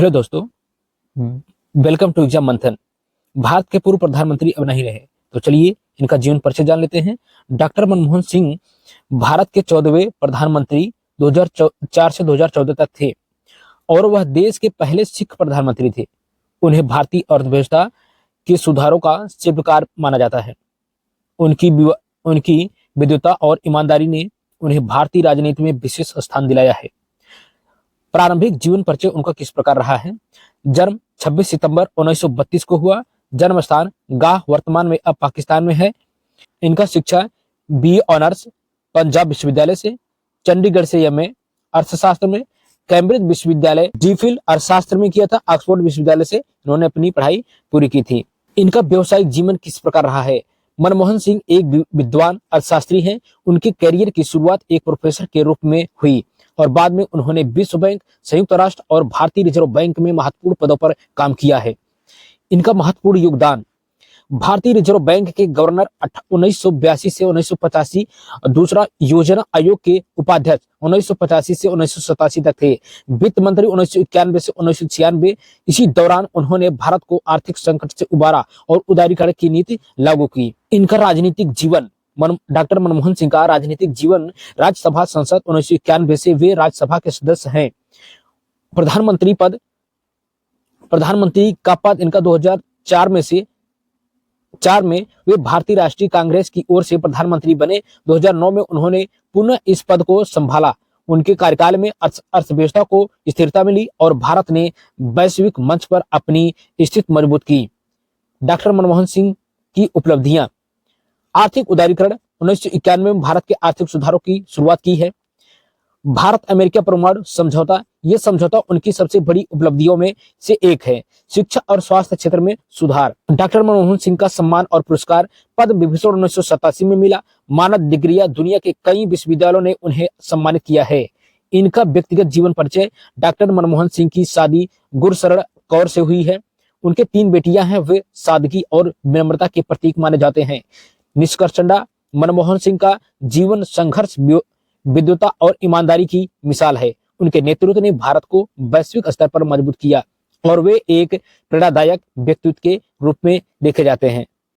Hello दोस्तों, welcome to exam मंथन। भारत के पूर्व प्रधानमंत्री अब नहीं रहे, तो चलिए इनका जीवन परिचय जान लेते हैं। डॉक्टर मनमोहन सिंह भारत के 14वें प्रधानमंत्री 2004 से 2014 तक थे और वह देश के पहले सिख प्रधानमंत्री थे। उन्हें भारतीय अर्थव्यवस्था के सुधारों का शिल्पकार माना जाता है। उनकी विद्वता और ईमानदारी ने उन्हें भारतीय राजनीति में विशेष स्थान दिलाया है। प्रारंभिक जीवन परिचय उनका किस प्रकार रहा है। जन्म 26 सितंबर 1932 को हुआ। जन्म स्थान गाह वर्तमान में अब पाकिस्तान में है। इनका शिक्षा बीए ऑनर्स पंजाब विश्वविद्यालय से, चंडीगढ़ से एमए अर्थशास्त्र में, कैम्ब्रिज विश्वविद्यालय डीफिल अर्थशास्त्र में किया था। ऑक्सफोर्ड विश्वविद्यालय से इन्होंने अपनी पढ़ाई पूरी की थी। इनका व्यवसायिक जीवन किस प्रकार रहा है। मनमोहन सिंह एक विद्वान अर्थशास्त्री हैं। उनके करियर की शुरुआत एक प्रोफेसर के रूप में हुई और बाद में उन्होंने विश्व बैंक, संयुक्त राष्ट्र और भारतीय रिजर्व बैंक में महत्वपूर्ण पदों पर काम किया है। इनका महत्वपूर्ण योगदान भारतीय रिजर्व बैंक के गवर्नर 1982 से 1985, दूसरा योजना आयोग के उपाध्यक्ष 1985 से 1987 तक थे। वित्त मंत्री 1991 से 1996। इसी दौरान उन्होंने भारत को आर्थिक संकट से उबारा और उदारीकरण की नीति लागू की। इनका राजनीतिक जीवन डॉक्टर मनमोहन सिंह का राजनीतिक जीवन राज्यसभा संसद 1991 से वे राज्यसभा के सदस्य हैं। प्रधानमंत्री का पद इनका 2004 में वे भारतीय राष्ट्रीय कांग्रेस की ओर से प्रधानमंत्री बने। 2009 में उन्होंने पुनः इस पद को संभाला। उनके कार्यकाल में अर्थव्यवस्था को स्थिरता मिली और भारत ने वैश्विक मंच पर अपनी स्थिति मजबूत की। डॉक्टर मनमोहन सिंह की उपलब्धियां। आर्थिक उदारीकरण 1991 में भारत के आर्थिक सुधारों की शुरुआत की है। भारत अमेरिका परमाणु समझौता, यह समझौता उनकी सबसे बड़ी उपलब्धियों में से एक है। शिक्षा और स्वास्थ्य क्षेत्र में सुधार। डॉक्टर मनमोहन सिंह का सम्मान और पुरस्कार पद्म विभूषण 1987 में मिला। मानद डिग्रियां दुनिया के कई विश्वविद्यालयों ने उन्हें सम्मानित किया है। इनका व्यक्तिगत जीवन परिचय। डॉक्टर मनमोहन सिंह की शादी गुरशरण कौर से हुई है। उनके 3 बेटियां हैं। वे सादगी और विनम्रता के प्रतीक माने जाते हैं। निष्कर्षतः मनमोहन सिंह का जीवन संघर्ष, विद्वता और ईमानदारी की मिसाल है। उनके नेतृत्व ने भारत को वैश्विक स्तर पर मजबूत किया और वे एक प्रेरणादायक व्यक्तित्व के रूप में देखे जाते हैं।